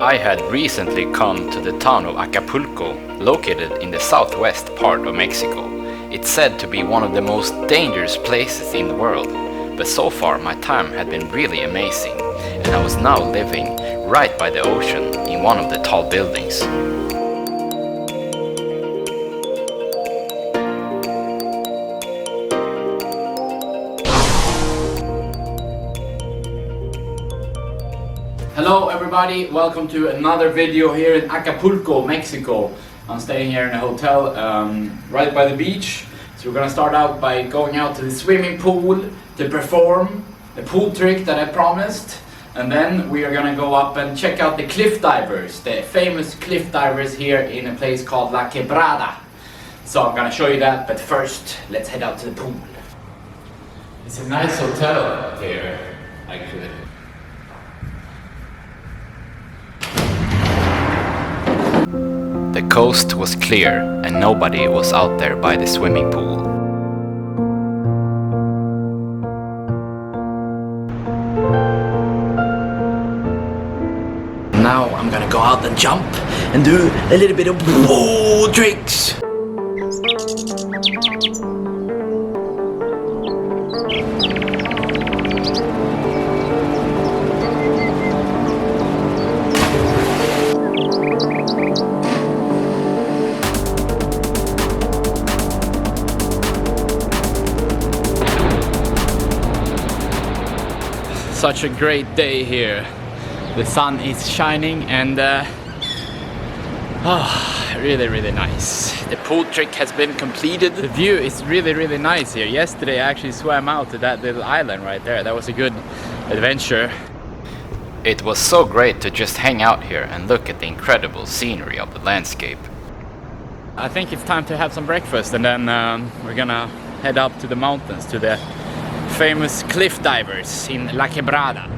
I had recently come to the town of Acapulco, located in the southwest part of Mexico. It's said to be one of the most dangerous places in the world, but so far my time had been really amazing, and I was now living right by the ocean in one of the tall buildings. Hello everybody, welcome to another video here in Acapulco, Mexico. I'm staying here in a hotel right by the beach. So we're gonna start out by going out to the swimming pool to perform the pool trick that I promised. And then we are gonna go up and check out the cliff divers, the famous cliff divers here in a place called La Quebrada. So I'm gonna show you that, but first let's head out to the pool. It's a nice hotel here, actually. The coast was clear and nobody was out there by the swimming pool. Now I'm gonna go out and jump and do a little bit of pool tricks. Such a great day here. The sun is shining and really nice. The pool trick has been completed. The view is really nice here. Yesterday I actually swam out to that little island right there. That was a good adventure. It was so great to just hang out here and look at the incredible scenery of the landscape. I think it's time to have some breakfast and then we're gonna head up to the mountains to the famous cliff divers in La Quebrada.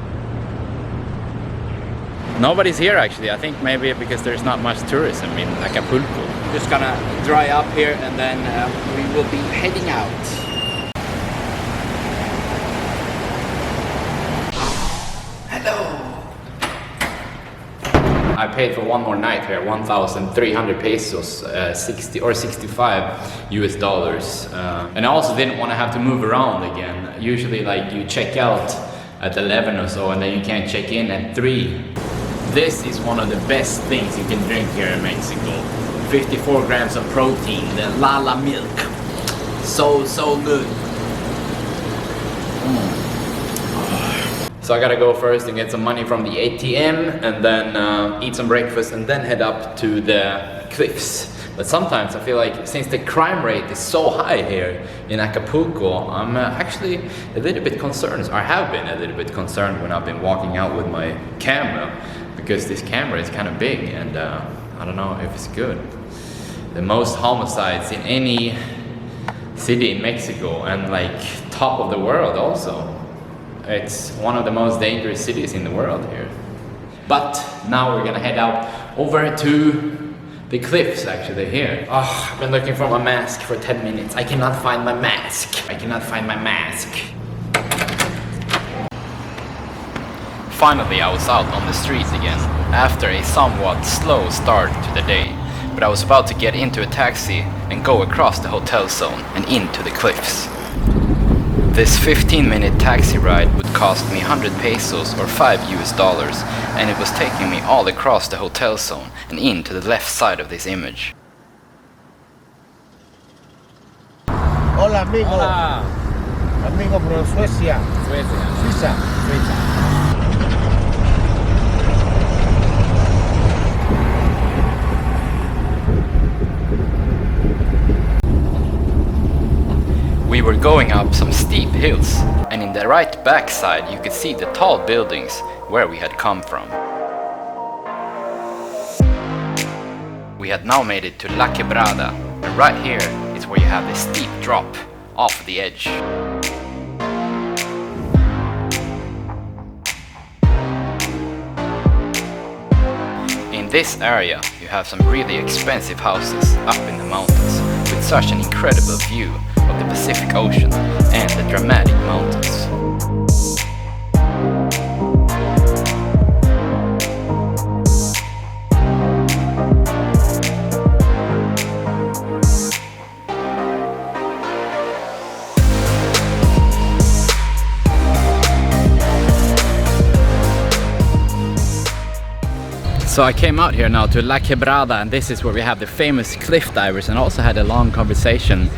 Nobody's here actually. I think maybe because there's not much tourism in Acapulco. Just gonna dry up here and then we will be heading out. Hello! I paid for one more night here, 1,300 pesos, 60 or 65 US dollars. And I also didn't want to have to move around again. Usually like you check out at 11 or so and then you can't check in at 3. This is one of the best things you can drink here in Mexico. 54 grams of protein, the Lala milk. So good. So I gotta go first and get some money from the ATM and then eat some breakfast and then head up to the cliffs. But sometimes I feel like since the crime rate is so high here in Acapulco, I'm actually a little bit concerned, or have been a little bit concerned when I've been walking out with my camera, because this camera is kind of big and I don't know if it's good. The most homicides in any city in Mexico and like top of the world also. It's one of the most dangerous cities in the world here. But now we're gonna head out over to the cliffs actually here. Oh, I've been looking for my mask for 10 minutes. I cannot find my mask. Finally I was out on the streets again, after a somewhat slow start to the day. But I was about to get into a taxi and go across the hotel zone and into the cliffs. This 15-minute taxi ride would cost me 100 pesos or 5 US dollars, and it was taking me all across the hotel zone and into the left side of this image. Hola amigo. Hola. Amigo from Suecia. Suiza. We were going up some steep hills, and in the right backside you could see the tall buildings where we had come from. We had now made it to La Quebrada, and right here is where you have a steep drop off the edge. In this area you have some really expensive houses up in the mountains with such an incredible view of the Pacific Ocean and the dramatic mountains. So I came out here now to La Quebrada, and this is where we have the famous cliff divers, and also had a long conversation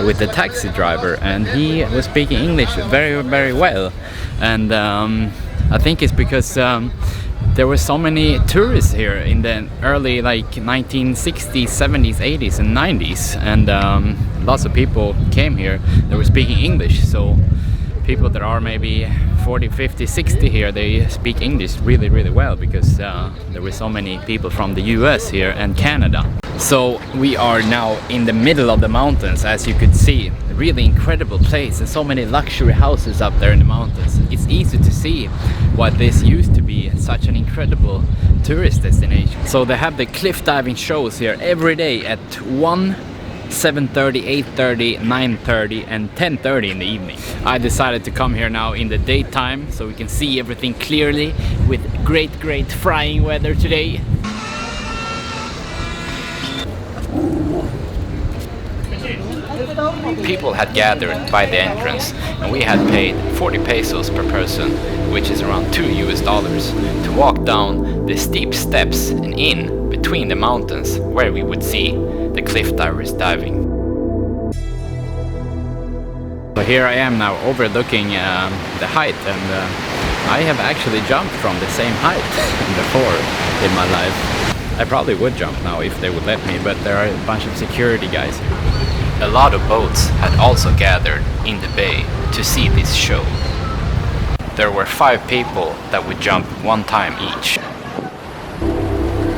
with the taxi driver, and he was speaking English very, very well. And I think it's because there were so many tourists here in the early like 1960s, 70s, 80s and 90s, and lots of people came here that were speaking English. So people that are maybe 40, 50, 60 here, they speak English really, really well, because there were so many people from the US here and Canada. So we are now in the middle of the mountains, as you could see. A really incredible place, and so many luxury houses up there in the mountains. It's easy to see what this used to be such an incredible tourist destination. So they have the cliff diving shows here every day at 1, 7:30, 8:30, 9:30 and 10:30 in the evening. I decided to come here now in the daytime so we can see everything clearly, with great frying weather today. People had gathered by the entrance, and we had paid 40 pesos per person, which is around $2 to walk down the steep steps and in between the mountains, where we would see the cliff divers diving. So here I am now overlooking the height, and I have actually jumped from the same height before in my life. I probably would jump now if they would let me, but there are a bunch of security guys here. A lot of boats had also gathered in the bay to see this show. There were 5 people that would jump 1 time each.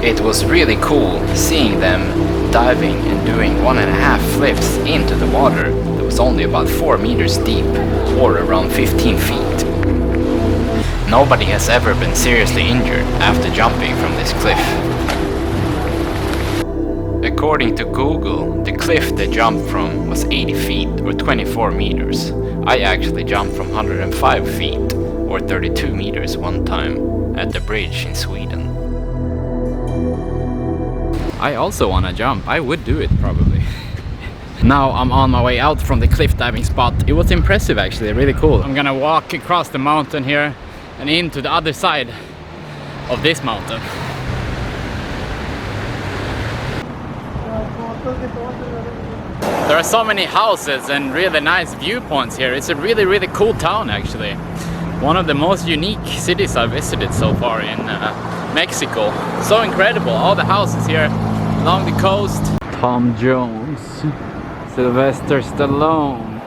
It was really cool seeing them diving and doing 1.5 flips into the water that was only about 4 meters deep, or around 15 feet. Nobody has ever been seriously injured after jumping from this cliff. According to Google, the cliff they jumped from was 80 feet or 24 meters. I actually jumped from 105 feet or 32 meters 1 time at the bridge in Sweden. I also want to jump. I would do it probably. Now I'm on my way out from the cliff diving spot. It was impressive actually, really cool. I'm gonna walk across the mountain here and into the other side of this mountain. There are so many houses and really nice viewpoints here. It's a really cool town actually. One of the most unique cities I've visited so far in Mexico. So incredible, all the houses here along the coast. Tom Jones, Sylvester Stallone.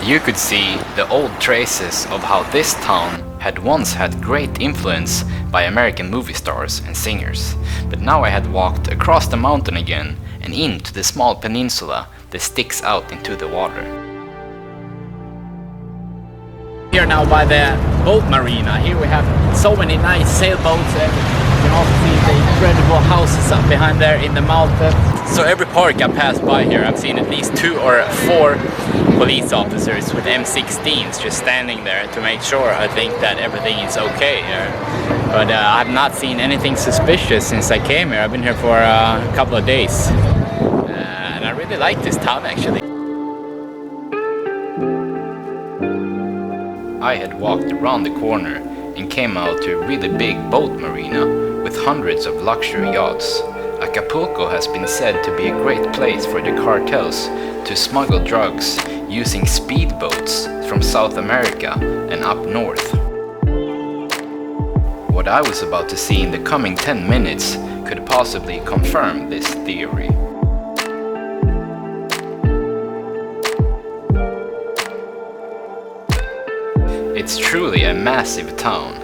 You could see the old traces of how this town had once had great influence by American movie stars and singers. But now I had walked across the mountain again and into the small peninsula that sticks out into the water. Here now by the boat marina. Here we have so many nice sailboats, and you can also see the incredible houses up behind there in the mountain. So every park I pass by here, I've seen at least 2 or 4 police officers with M16s just standing there to make sure, I think, that everything is okay here. But I've not seen anything suspicious since I came here. I've been here for a couple of days. And I really like this town actually. I had walked around the corner and came out to a really big boat marina with hundreds of luxury yachts. Acapulco has been said to be a great place for the cartels to smuggle drugs using speedboats from South America and up north. What I was about to see in the coming 10 minutes could possibly confirm this theory. It's truly a massive town,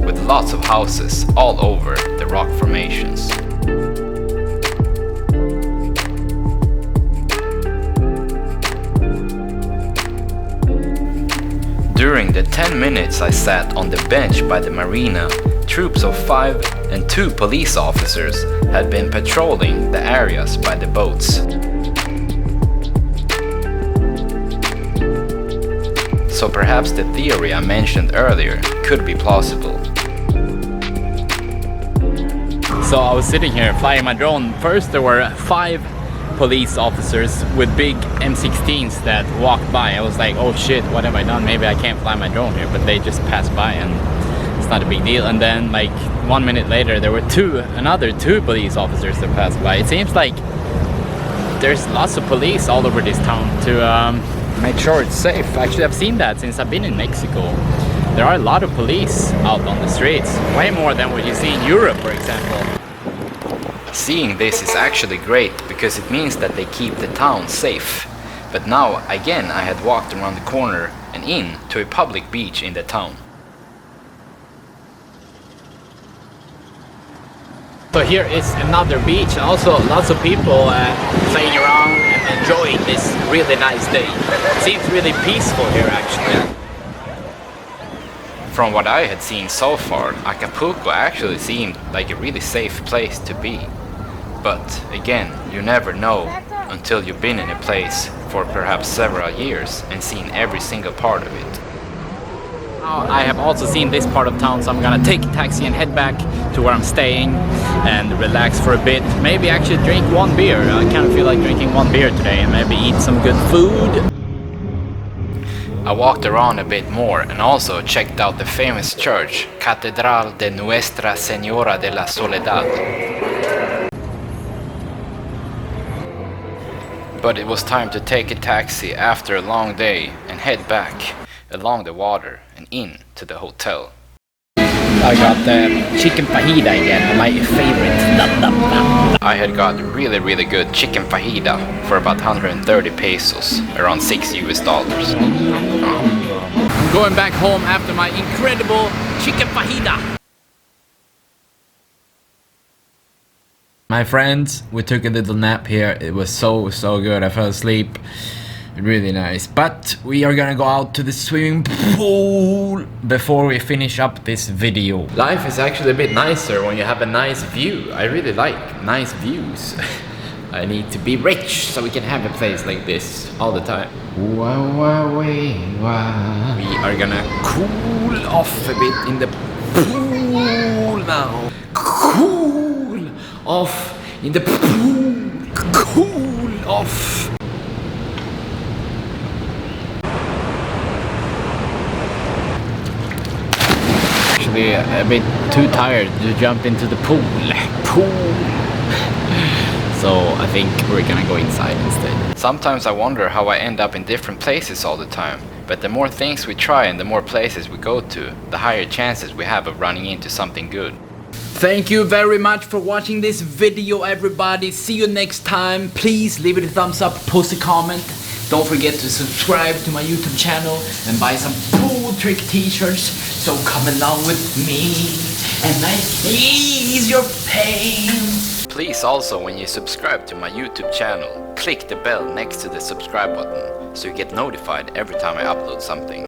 with lots of houses all over the rock formations. During the 10 minutes I sat on the bench by the marina, troops of 5 and 2 police officers had been patrolling the areas by the boats. So perhaps the theory I mentioned earlier could be plausible. So I was sitting here flying my drone. First there were 5 police officers with big M16s that walked by. I was like, oh shit, what have I done? Maybe I can't fly my drone here, but they just passed by, and it's not a big deal. And then like 1 minute later there were another two police officers that passed by. It seems like there's lots of police all over this town to make sure it's safe. Actually, I've seen that since I've been in Mexico. There are a lot of police out on the streets, way more than what you see in Europe, for example. Seeing this is actually great because it means that they keep the town safe. But now, again, I had walked around the corner and in to a public beach in the town. So here is another beach, and also lots of people playing around and enjoying this really nice day. It seems really peaceful here actually. From what I had seen so far, Acapulco actually seemed like a really safe place to be. But again, you never know until you've been in a place for perhaps several years and seen every single part of it. I have also seen this part of town, so I'm gonna take a taxi and head back to where I'm staying and relax for a bit. Maybe actually drink one beer. I kind of feel like drinking one beer today, and maybe eat some good food. I walked around a bit more and also checked out the famous church, Catedral de Nuestra Señora de la Soledad. But it was time to take a taxi after a long day and head back along the water and in to the hotel. I got the chicken fajita again, my favorite. I had got really good chicken fajita for about 130 pesos, around $6 US. I'm going back home after my incredible chicken fajita. My friends, we took a little nap here. It was so good. I fell asleep. Really nice. But we are gonna go out to the swimming pool before we finish up this video. Life is actually a bit nicer when you have a nice view. I really like nice views. I need to be rich so we can have a place like this all the time. We are gonna cool off a bit in the pool now. Cool off in the pool. Cool off. A bit too tired to jump into the pool. So I think we're gonna go inside instead. Sometimes I wonder how I end up in different places all the time. But the more things we try and the more places we go to, the higher chances we have of running into something good. Thank you very much for watching this video, everybody. See you next time. Please leave it a thumbs up, post a comment. Don't forget to subscribe to my YouTube channel and buy some pool trick t-shirts. So come along with me and I ease your pain. Please also, when you subscribe to my YouTube channel, click the bell next to the subscribe button so you get notified every time I upload something.